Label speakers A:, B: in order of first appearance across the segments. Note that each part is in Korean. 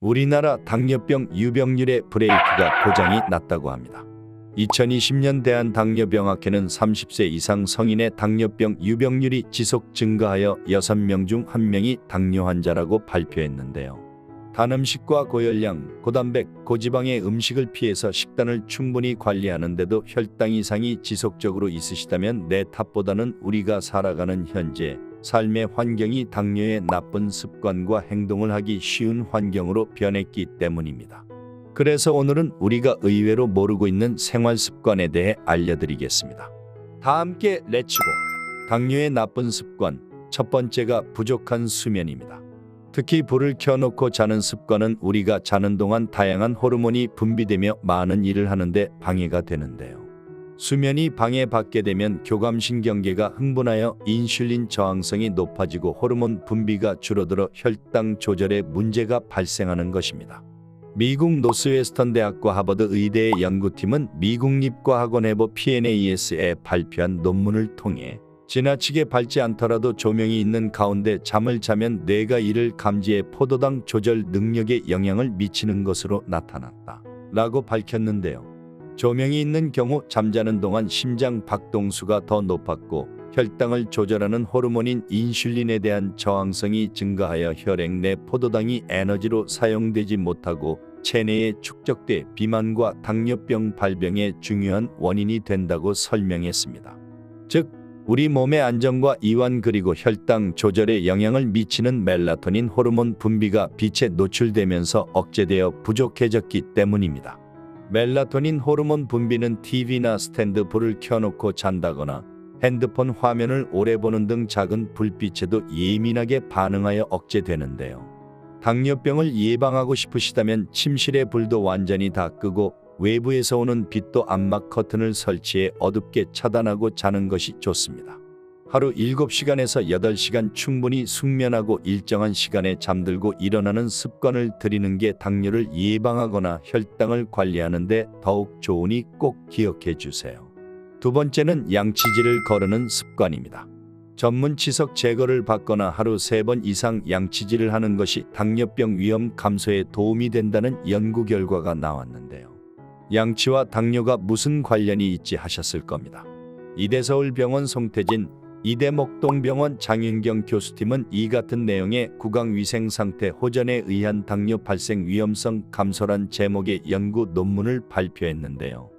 A: 우리나라 당뇨병 유병률의 브레이크가 고장이 났다고 합니다. 2020년 대한당뇨병학회는 30세 이상 성인의 당뇨병 유병률이 지속 증가하여 6명 중 1명이 당뇨 환자라고 발표했는데요. 단 음식과 고열량, 고단백, 고지방의 음식을 피해서 식단을 충분히 관리하는데도 혈당 이상이 지속적으로 있으시다면 내 탓보다는 우리가 살아가는 현재 삶의 환경이 당뇨의 나쁜 습관과 행동을 하기 쉬운 환경으로 변했기 때문입니다. 그래서 오늘은 우리가 의외로 모르고 있는 생활 습관에 대해 알려드리겠습니다. 다 함께 렛츠고! 당뇨의 나쁜 습관, 첫 번째가 부족한 수면입니다. 특히 불을 켜놓고 자는 습관은 우리가 자는 동안 다양한 호르몬이 분비되며 많은 일을 하는데 방해가 되는데요. 수면이 방해받게 되면 교감신경계가 흥분하여 인슐린 저항성이 높아지고 호르몬 분비가 줄어들어 혈당 조절에 문제가 발생하는 것입니다. 미국 노스웨스턴 대학과 하버드 의대의 연구팀은 미국 리과학원해보 PNAS에 발표한 논문을 통해 지나치게 밝지 않더라도 조명이 있는 가운데 잠을 자면 뇌가 이를 감지해 포도당 조절 능력에 영향을 미치는 것으로 나타났다 라고 밝혔는데요. 조명이 있는 경우 잠자는 동안 심장 박동수가 더 높았고 혈당을 조절하는 호르몬인 인슐린에 대한 저항성이 증가하여 혈액 내 포도당이 에너지로 사용되지 못하고 체내에 축적돼 비만과 당뇨병 발병의 중요한 원인이 된다고 설명했습니다. 즉, 우리 몸의 안정과 이완 그리고 혈당 조절에 영향을 미치는 멜라토닌 호르몬 분비가 빛에 노출되면서 억제되어 부족해졌기 때문입니다. 멜라토닌 호르몬 분비는 TV나 스탠드 불을 켜놓고 잔다거나 핸드폰 화면을 오래 보는 등 작은 불빛에도 예민하게 반응하여 억제되는데요. 당뇨병을 예방하고 싶으시다면 침실의 불도 완전히 다 끄고 외부에서 오는 빛도 암막 커튼을 설치해 어둡게 차단하고 자는 것이 좋습니다. 하루 7시간에서 8시간 충분히 숙면하고 일정한 시간에 잠들고 일어나는 습관을 들이는 게 당뇨를 예방하거나 혈당을 관리하는 데 더욱 좋으니 꼭 기억해 주세요. 두 번째는 양치질을 거르는 습관입니다. 전문 치석 제거를 받거나 하루 3번 이상 양치질을 하는 것이 당뇨병 위험 감소에 도움이 된다는 연구 결과가 나왔는데요. 양치와 당뇨가 무슨 관련이 있지 하셨을 겁니다. 이대서울병원 송태진, 이대목동병원 장윤경 교수팀은 이 같은 내용의 구강위생상태 호전에 의한 당뇨 발생 위험성 감소란 제목의 연구 논문을 발표했는데요.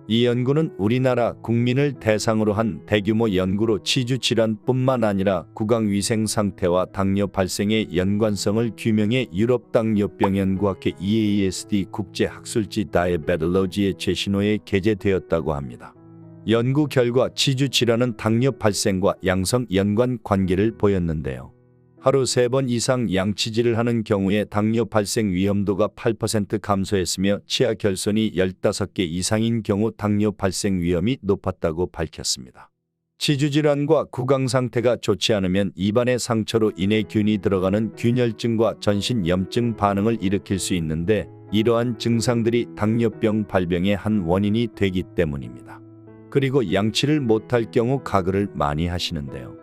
A: 이 연구는 우리나라 국민을 대상으로 한 대규모 연구로 치주질환뿐만 아니라 구강위생상태와 당뇨 발생의 연관성을 규명해 유럽당뇨병연구학회 EASD 국제학술지 다이아베톨로지의 최신호에 게재되었다고 합니다. 연구 결과 치주질환은 당뇨 발생과 양성 연관 관계를 보였는데요. 하루 3번 이상 양치질을 하는 경우에 당뇨 발생 위험도가 8% 감소했으며 치아 결손이 15개 이상인 경우 당뇨 발생 위험이 높았다고 밝혔습니다. 치주질환과 구강 상태가 좋지 않으면 입안의 상처로 인해 균이 들어가는 균열증과 전신염증 반응을 일으킬 수 있는데 이러한 증상들이 당뇨병 발병의 한 원인이 되기 때문입니다. 그리고 양치를 못할 경우 가글을 많이 하시는데요.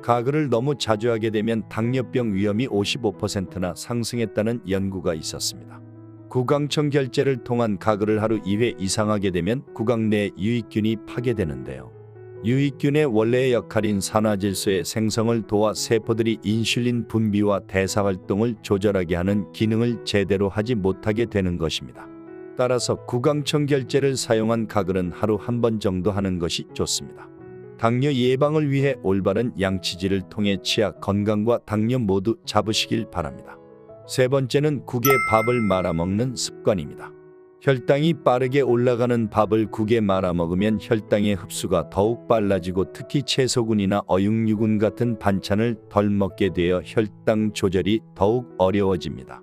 A: 가글을 너무 자주 하게 되면 당뇨병 위험이 55%나 상승했다는 연구가 있었습니다. 구강청 결제를 통한 가글을 하루 2회 이상 하게 되면 구강 내 유익균이 파괴되는데요. 유익균의 원래의 역할인 산화질소의 생성을 도와 세포들이 인슐린 분비와 대사활동을 조절하게 하는 기능을 제대로 하지 못하게 되는 것입니다. 따라서 구강청 결제를 사용한 가글은 하루 1번 정도 하는 것이 좋습니다. 당뇨 예방을 위해 올바른 양치질을 통해 치아 건강과 당뇨 모두 잡으시길 바랍니다. 세 번째는 국에 밥을 말아먹는 습관입니다. 혈당이 빠르게 올라가는 밥을 국에 말아먹으면 혈당의 흡수가 더욱 빨라지고 특히 채소군이나 어육류군 같은 반찬을 덜 먹게 되어 혈당 조절이 더욱 어려워집니다.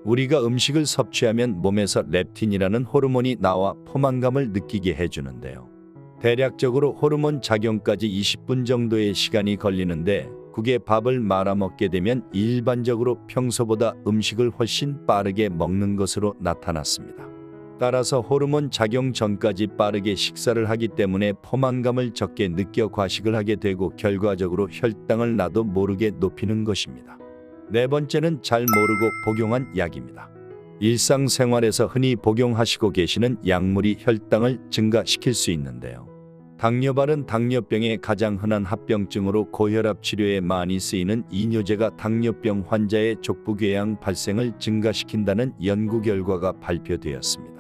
A: 우리가 음식을 섭취하면 몸에서 렙틴이라는 호르몬이 나와 포만감을 느끼게 해주는데요. 대략적으로 호르몬 작용까지 20분 정도의 시간이 걸리는데 국에 밥을 말아먹게 되면 일반적으로 평소보다 음식을 훨씬 빠르게 먹는 것으로 나타났습니다. 따라서 호르몬 작용 전까지 빠르게 식사를 하기 때문에 포만감을 적게 느껴 과식을 하게 되고 결과적으로 혈당을 나도 모르게 높이는 것입니다. 네 번째는 잘 모르고 복용한 약입니다. 일상생활에서 흔히 복용하시고 계시는 약물이 혈당을 증가시킬 수 있는데요. 당뇨발은 당뇨병의 가장 흔한 합병증으로 고혈압 치료에 많이 쓰이는 이뇨제가 당뇨병 환자의 족부궤양 발생을 증가시킨다는 연구 결과가 발표되었습니다.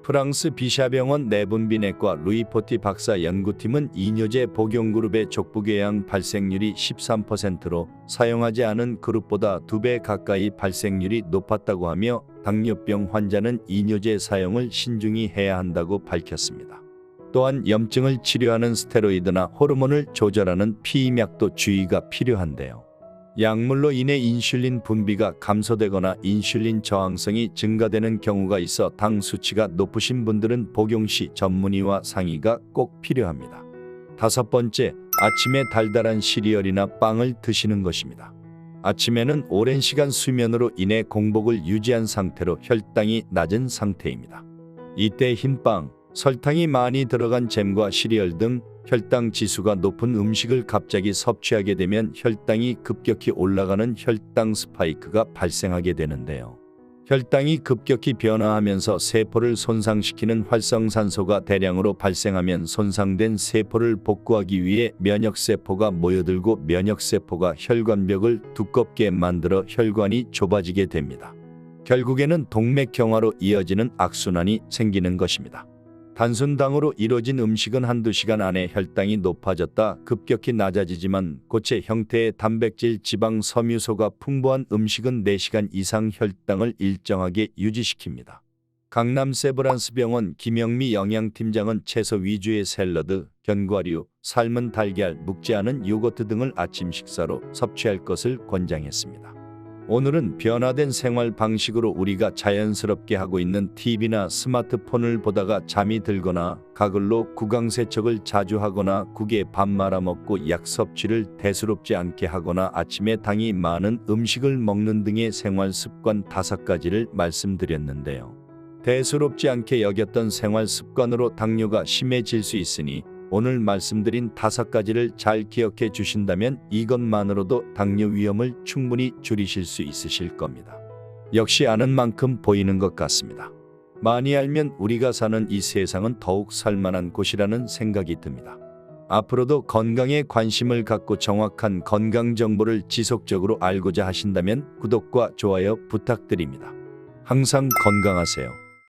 A: 프랑스 비샤병원 내분비내과 루이포티 박사 연구팀은 이뇨제 복용 그룹의 족부궤양 발생률이 13%로 사용하지 않은 그룹보다 2배 가까이 발생률이 높았다고 하며 당뇨병 환자는 이뇨제 사용을 신중히 해야 한다고 밝혔습니다. 또한 염증을 치료하는 스테로이드나 호르몬을 조절하는 피임약도 주의가 필요한데요. 약물로 인해 인슐린 분비가 감소되거나 인슐린 저항성이 증가되는 경우가 있어 당 수치가 높으신 분들은 복용 시 전문의와 상의가 꼭 필요합니다. 5번째, 아침에 달달한 시리얼이나 빵을 드시는 것입니다. 아침에는 오랜 시간 수면으로 인해 공복을 유지한 상태로 혈당이 낮은 상태입니다. 이때 흰빵, 설탕이 많이 들어간 잼과 시리얼 등 혈당 지수가 높은 음식을 갑자기 섭취하게 되면 혈당이 급격히 올라가는 혈당 스파이크가 발생하게 되는데요. 혈당이 급격히 변화하면서 세포를 손상시키는 활성산소가 대량으로 발생하면 손상된 세포를 복구하기 위해 면역세포가 모여들고 면역세포가 혈관벽을 두껍게 만들어 혈관이 좁아지게 됩니다. 결국에는 동맥경화로 이어지는 악순환이 생기는 것입니다. 단순당으로 이루어진 음식은 한두 시간 안에 혈당이 높아졌다 급격히 낮아지지만 고체 형태의 단백질, 지방, 섬유소가 풍부한 음식은 4시간 이상 혈당을 일정하게 유지시킵니다. 강남 세브란스병원 김영미 영양팀장은 채소 위주의 샐러드, 견과류, 삶은 달걀, 묵지 않은 요거트 등을 아침 식사로 섭취할 것을 권장했습니다. 오늘은 변화된 생활 방식으로 우리가 자연스럽게 하고 있는 TV나 스마트폰을 보다가 잠이 들거나 가글로 구강세척을 자주 하거나 국에 밥 말아 먹고 약 섭취를 대수롭지 않게 하거나 아침에 당이 많은 음식을 먹는 등의 생활 습관 5가지를 말씀드렸는데요. 대수롭지 않게 여겼던 생활 습관으로 당뇨가 심해질 수 있으니 오늘 말씀드린 5가지를 잘 기억해 주신다면 이것만으로도 당뇨 위험을 충분히 줄이실 수 있으실 겁니다. 역시 아는 만큼 보이는 것 같습니다. 많이 알면 우리가 사는 이 세상은 더욱 살만한 곳이라는 생각이 듭니다. 앞으로도 건강에 관심을 갖고 정확한 건강 정보를 지속적으로 알고자 하신다면 구독과 좋아요 부탁드립니다. 항상 건강하세요.